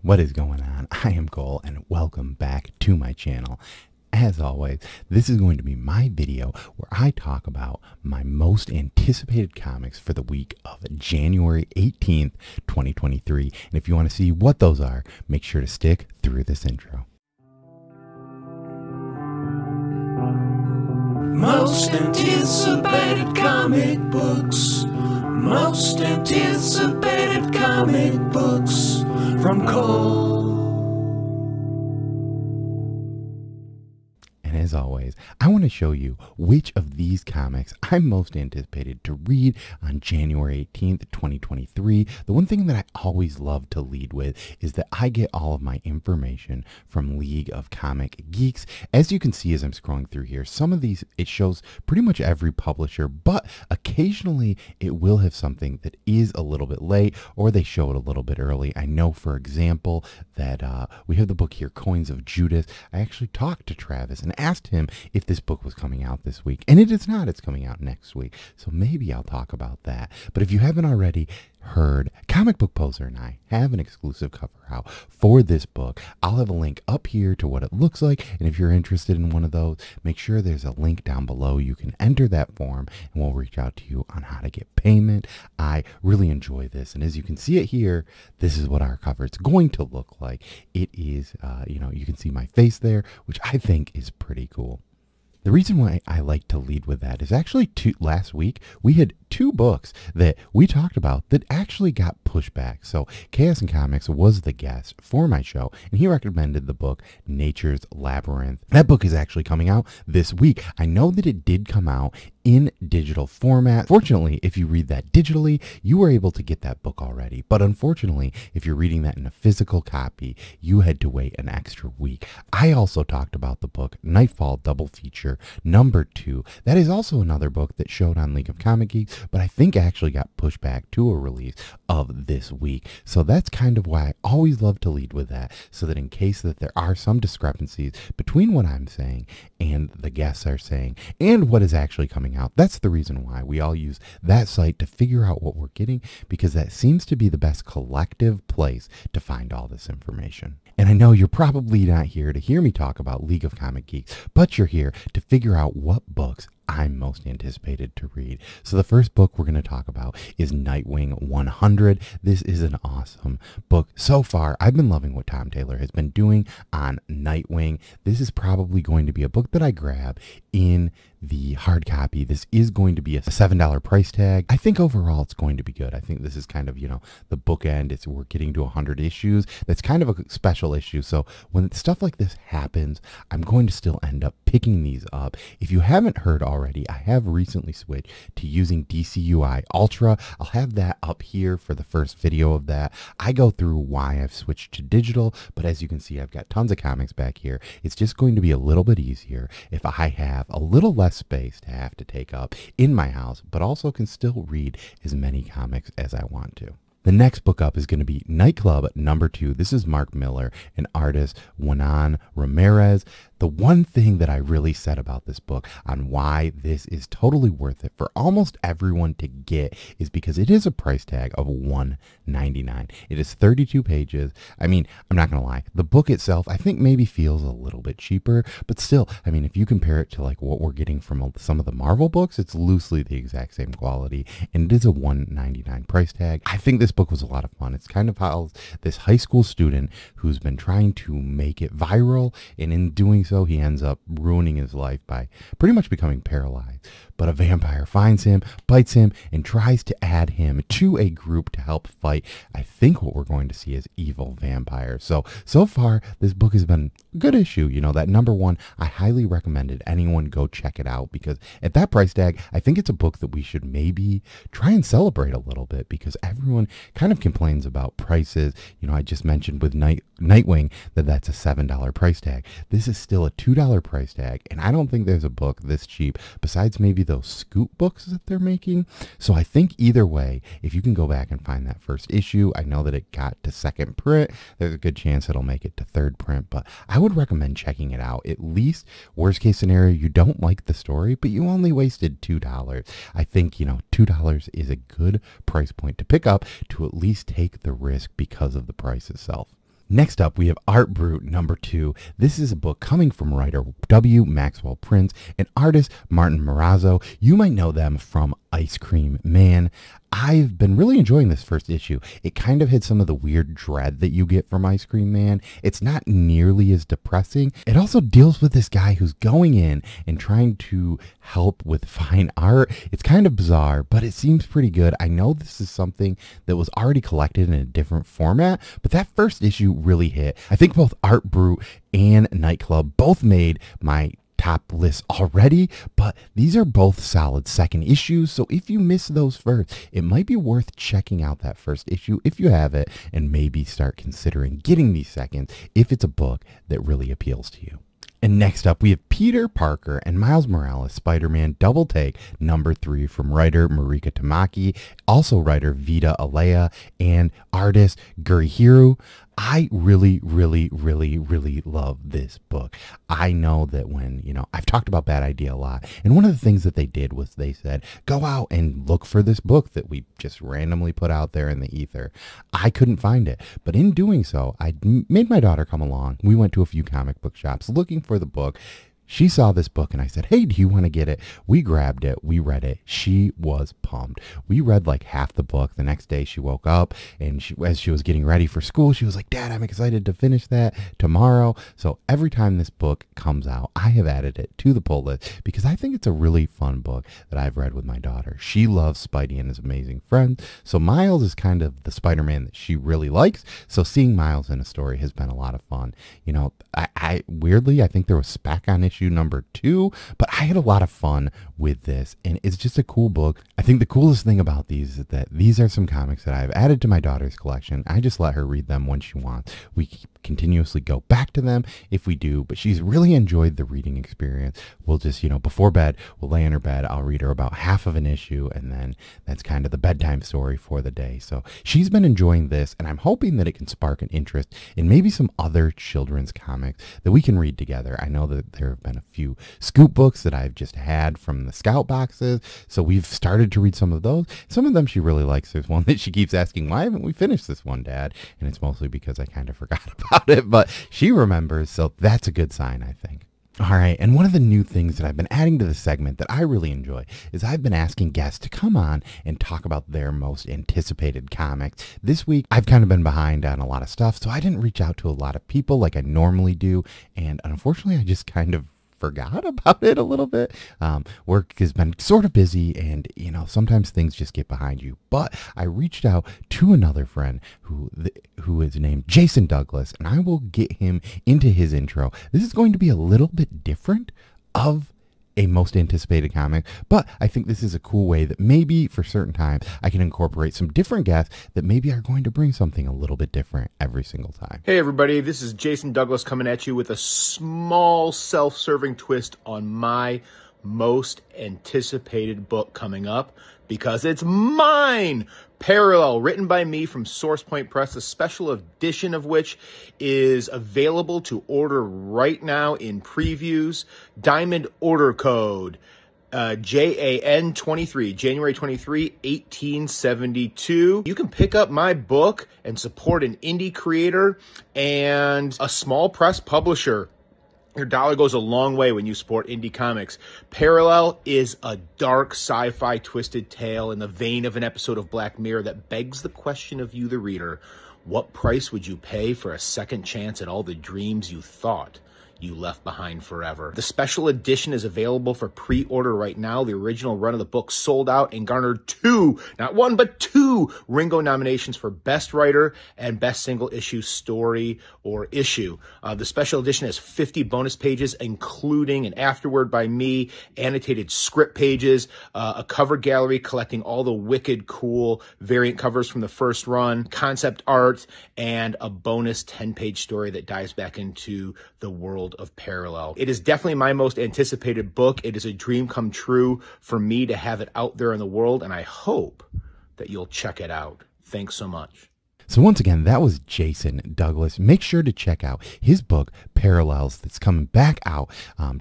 What is going on? I am Cole and welcome back to my channel. As always, this is going to be my video where I talk about my most anticipated comics for the week of January 18th, 2023. And if you want to see what those are, make sure to stick through this intro. Most anticipated comic books. Most anticipated comic books from Cole. And as always, I want to show you which of these comics I'm most anticipated to read on January 18th, 2023. The one thing that I always love to lead with is that I get all of my information from League of Comic Geeks. As you can see as I'm scrolling through here, some of these, it shows pretty much every publisher, but occasionally it will have something that is a little bit late or they show it a little bit early. I know, for example, that we have the book here, Coins of Judas. I actually talked to Travis and asked him if this book was coming out this week, and it is not. It's coming out next week, so maybe I'll talk about that. But if you haven't already heard, Comic Book Poser and I have an exclusive cover out for this book. I'll have a link up here to what it looks like, and if you're interested in one of those, make sure there's a link down below. You can enter that form and we'll reach out to you on how to get payment. I really enjoy this, and as you can see it here, this is what our cover is going to look like. It is you can see my face there, which I think is pretty cool. The reason why I like to lead with that is actually last week we had two books that we talked about that actually got pushed back. So Chaos and Comics was the guest for my show, and he recommended the book Nature's Labyrinth. That book is actually coming out this week. I know that it did come out in digital format. Fortunately, if you read that digitally, you were able to get that book already. But unfortunately, if you're reading that in a physical copy, you had to wait an extra week. I also talked about the book Nightfall Double Feature #2. That is also another book that showed on League of Comic Geeks, but I think actually got pushed back to a release of this week. So that's kind of why I always love to lead with that, so that in case that there are some discrepancies between what I'm saying and the guests are saying and what is actually coming out, that's the reason why we all use that site to figure out what we're getting, because that seems to be the best collective place to find all this information. And I know you're probably not here to hear me talk about League of Comic Geeks, but you're here to figure out what books I'm most anticipated to read. So the first book we're going to talk about is Nightwing 100. This is an awesome book. So far, I've been loving what Tom Taylor has been doing on Nightwing. This is probably going to be a book that I grab in the hard copy. This is going to be a $7 price tag. I think overall it's going to be good. I think this is kind of, the bookend. We're getting to 100 issues. That's kind of a special issue. So when stuff like this happens, I'm going to still end up picking these up. If you haven't heard already, I have recently switched to using DCUI Ultra. I'll have that up here for the first video of that. I go through why I've switched to digital, but as you can see, I've got tons of comics back here. It's just going to be a little bit easier if I have a little less space to have to take up in my house, but also can still read as many comics as I want to. The next book up is going to be Nightclub #2. This is Mark Miller and artist Juanan Ramirez. The one thing that I really said about this book on why this is totally worth it for almost everyone to get is because it is a price tag of $1.99. It is 32 pages. I mean, I'm not going to lie. The book itself, I think maybe feels a little bit cheaper, but still, I mean, if you compare it to like what we're getting from some of the Marvel books, it's loosely the exact same quality, and it is a $1.99 price tag. I think this book was a lot of fun. It's kind of how this high school student who's been trying to make it viral, and in doing so, he ends up ruining his life by pretty much becoming paralyzed. But a vampire finds him, bites him, and tries to add him to a group to help fight, I think what we're going to see is evil vampires. So far, this book has been a good issue. That #1, I highly recommended anyone go check it out, because at that price tag, I think it's a book that we should maybe try and celebrate a little bit, because everyone kind of complains about prices. I just mentioned with Nightwing that that's a $7 price tag. This is still a $2 price tag, and I don't think there's a book this cheap besides maybe those Scoop books that they're making. So I think either way, if you can go back and find that first issue, I know that it got to second print. There's a good chance it'll make it to third print, but I would recommend checking it out. At least, worst case scenario, you don't like the story, but you only wasted $2. I think, $2 is a good price point to pick up to at least take the risk because of the price itself. Next up, we have Art Brute #2. This is a book coming from writer W. Maxwell Prince and artist Martin Morazzo. You might know them from Ice Cream Man. I've been really enjoying this first issue. It kind of hits some of the weird dread that you get from Ice Cream Man. It's not nearly as depressing. It also deals with this guy who's going in and trying to help with fine art. It's kind of bizarre, but it seems pretty good. I know this is something that was already collected in a different format, but that first issue really hit. I think both Art Brute and Nightclub both made my top list already, but these are both solid second issues, so if you miss those first, it might be worth checking out that first issue if you have it, and maybe start considering getting these seconds if it's a book that really appeals to you. And next up, we have Peter Parker and Miles Morales Spider-Man Double Take #3 from writer Marika Tamaki, also writer Vita Alea, and artist Gurihiru. I really love this book. I know that when, I've talked about Bad Idea a lot, and one of the things that they did was they said, go out and look for this book that we just randomly put out there in the ether. I couldn't find it, but in doing so, I made my daughter come along. We went to a few comic book shops looking for the book. She saw this book and I said, hey, do you want to get it? We grabbed it. We read it. She was pumped. We read like half the book. The next day she woke up and as she was getting ready for school, she was like, Dad, I'm excited to finish that tomorrow. So every time this book comes out, I have added it to the pull list because I think it's a really fun book that I've read with my daughter. She loves Spidey and his amazing friends. So Miles is kind of the Spider-Man that she really likes. So seeing Miles in a story has been a lot of fun. I weirdly, I think there was spec on issue #2, but I had a lot of fun with this, and it's just a cool book. I think the coolest thing about these is that these are some comics that I've added to my daughter's collection. I just let her read them when she wants. We continuously go back to them if we do, but she's really enjoyed the reading experience. We'll just, before bed, we'll lay in her bed, I'll read her about half of an issue, and then that's kind of the bedtime story for the day. So she's been enjoying this, and I'm hoping that it can spark an interest in maybe some other children's comics that we can read together. I know that there have been a few scoop books that I've just had from the Scout boxes, so we've started to read some of those. Some of them she really likes. There's one that she keeps asking, why haven't we finished this one, Dad? And it's mostly because I kind of forgot about it, but she remembers, so that's a good sign, I think. All right, and one of the new things that I've been adding to the segment that I really enjoy is I've been asking guests to come on and talk about their most anticipated comics. This week, I've kind of been behind on a lot of stuff, so I didn't reach out to a lot of people like I normally do, and unfortunately, I just kind of forgot about it a little bit. Work has been sort of busy, and sometimes things just get behind you. But I reached out to another friend who is named Jason Douglas, and I will get him into his intro. This is going to be a little bit different of a most anticipated comic, but I think this is a cool way that maybe for certain times I can incorporate some different guests that maybe are going to bring something a little bit different every single time. Hey everybody, this is Jason Douglas coming at you with a small self-serving twist on my most anticipated book coming up, because it's mine! Parallel, written by me from Source Point Press, a special edition of which is available to order right now in previews. Diamond order code JAN 23, January 23, 1872. You can pick up my book and support an indie creator and a small press publisher. Your dollar goes a long way when you support indie comics. Parallel is a dark sci-fi twisted tale in the vein of an episode of Black Mirror that begs the question of you, the reader. What price would you pay for a second chance at all the dreams you thought you left behind forever? The special edition is available for pre-order right now. The original run of the book sold out and garnered 2, not 1, but 2 Ringo nominations for Best Writer and Best Single Issue Story or Issue. The special edition has 50 bonus pages, including an afterword by me, annotated script pages, a cover gallery collecting all the wicked cool variant covers from the first run, concept art, and a bonus 10-page story that dives back into the world of Parallel. It is definitely my most anticipated book. It is a dream come true for me to have it out there in the world, and I hope that you'll check it out. Thanks so much. So once again, that was Jason Douglas. Make sure to check out his book, Parallels, that's coming back out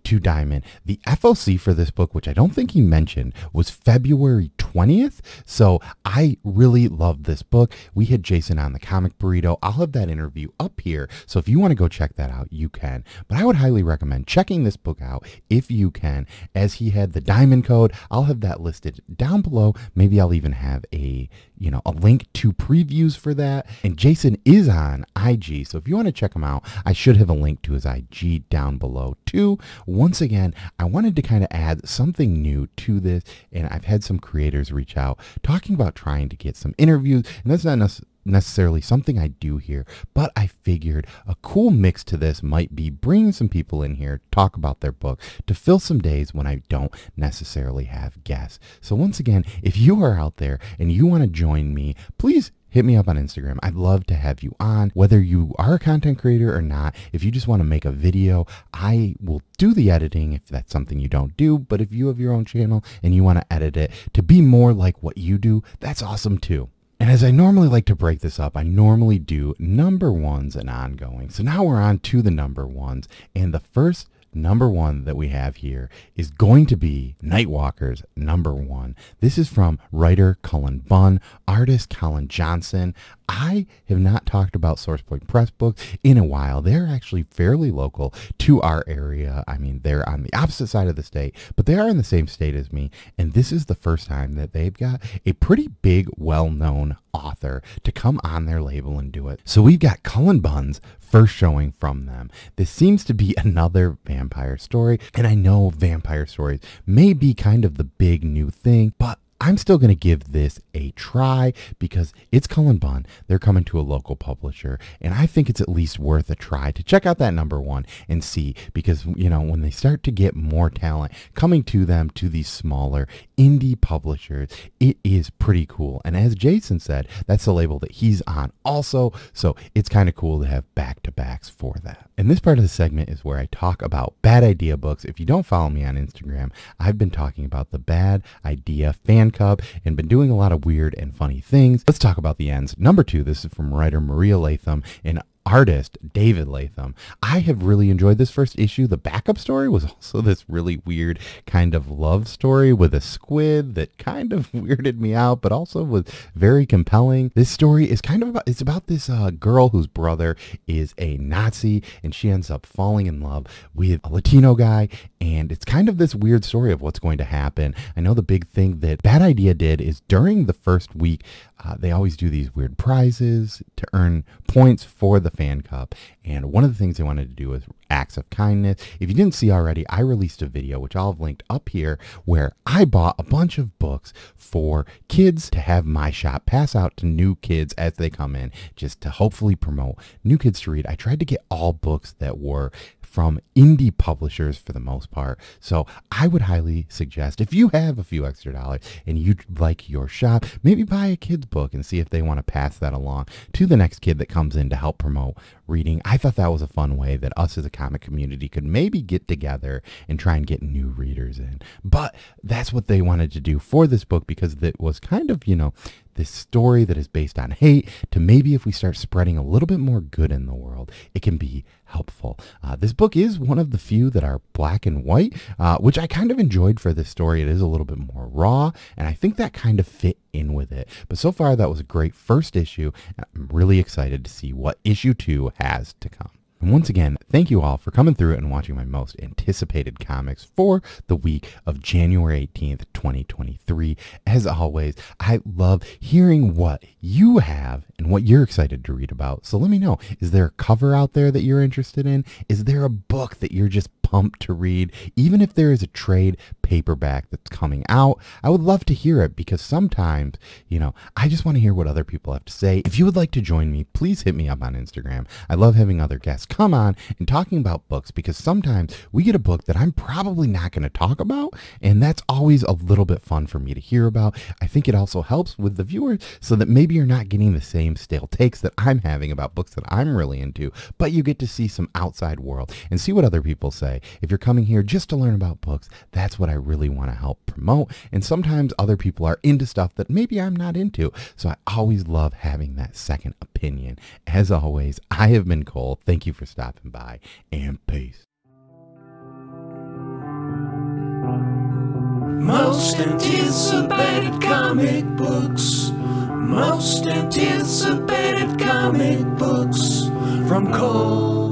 to Diamond. The FOC for this book, which I don't think he mentioned, was February 20th. So I really love this book. We had Jason on the Comic Burrito. I'll have that interview up here. So if you want to go check that out, you can. But I would highly recommend checking this book out if you can, as he had the Diamond code. I'll have that listed down below. Maybe I'll even have a link to previews for that. And Jason is on IG, so if you want to check him out, I should have a link to his IG down below too. Once again, I wanted to kind of add something new to this, and I've had some creators reach out talking about trying to get some interviews, and that's not necessarily something I do here, but I figured a cool mix to this might be bringing some people in here to talk about their book to fill some days when I don't necessarily have guests. So once again, if you are out there and you want to join me, please hit me up on Instagram. I'd love to have you on, whether you are a content creator or not. If you just want to make a video, I will do the editing if that's something you don't do. But if you have your own channel and you want to edit it to be more like what you do, that's awesome too. And as I normally like to break this up, I normally do number ones and ongoing. So now we're on to the number ones. And the first number one that we have here is going to be Nightwalker's number one. This is from writer Cullen Bunn, artist Colin Johnson. I have not talked about SourcePoint Press books in a while. They're actually fairly local to our area. I mean, they're on the opposite side of the state, but they are in the same state as me. And this is the first time that they've got a pretty big, well-known author to come on their label and do it. So we've got Cullen Bunn's first showing from them. This seems to be another vampire story, and I know vampire stories may be kind of the big new thing, but I'm still going to give this a try because it's Cullen Bunn. They're coming to a local publisher, and I think it's at least worth a try to check out that number one and see, because, you know, when they start to get more talent coming to them, to these smaller indie publishers, it is pretty cool. And as Jason said, that's the label that he's on also, so it's kind of cool to have back-to-backs for that. And this part of the segment is where I talk about bad idea books. If you don't follow me on Instagram, I've been talking about the Bad Idea Fan Club and been doing a lot of weird and funny things. Let's talk about the ends. Number two, this is from writer Maria Latham and artist David Latham. I have really enjoyed this first issue. The backup story was also this really weird kind of love story with a squid that kind of weirded me out, but also was very compelling. This story is kind of about, it's about this girl whose brother is a Nazi, and she ends up falling in love with a Latino guy, and it's kind of this weird story of what's going to happen. I know the big thing that Bad Idea did is during the first week, they always do these weird prizes to earn points for the fan cup. And one of the things they wanted to do was acts of kindness. If you didn't see already, I released a video, which I'll have linked up here, where I bought a bunch of books for kids to have my shop pass out to new kids as they come in, just to hopefully promote new kids to read. I tried to get all books that were from indie publishers for the most part. So I would highly suggest, if you have a few extra dollars and you'd like your shop, maybe buy a kid's book and see if they want to pass that along to the next kid that comes in to help promote reading. I thought that was a fun way that us as a comic community could maybe get together and try and get new readers in. But that's what they wanted to do for this book, because it was kind of, you know, this story that is based on hate, to maybe if we start spreading a little bit more good in the world, it can be helpful. This book is one of the few that are black and white, which I kind of enjoyed for this story. It is a little bit more raw, and I think that kind of fit in with it. But so far, that was a great first issue, and I'm really excited to see what issue 2 has to come. And once again, thank you all for coming through and watching my most anticipated comics for the week of January 18th, 2023. As always, I love hearing what you have and what you're excited to read about. So let me know, is there a cover out there that you're interested in? Is there a book that you're just pumped to read? Even if there is a trade paperback that's coming out, I would love to hear it, because sometimes, you know, I just want to hear what other people have to say. If you would like to join me, please hit me up on Instagram. I love having other guests come on and talking about books, because sometimes we get a book that I'm probably not going to talk about, and that's always a little bit fun for me to hear about. I think it also helps with the viewers, so that maybe you're not getting the same stale takes that I'm having about books that I'm really into, but you get to see some outside world and see what other people say. If you're coming here just to learn about books, that's what I really want to help promote. And sometimes other people are into stuff that maybe I'm not into. So I always love having that second opinion. As always, I have been Cole. Thank you for stopping by, and peace. Most anticipated comic books. Most anticipated comic books from Cole.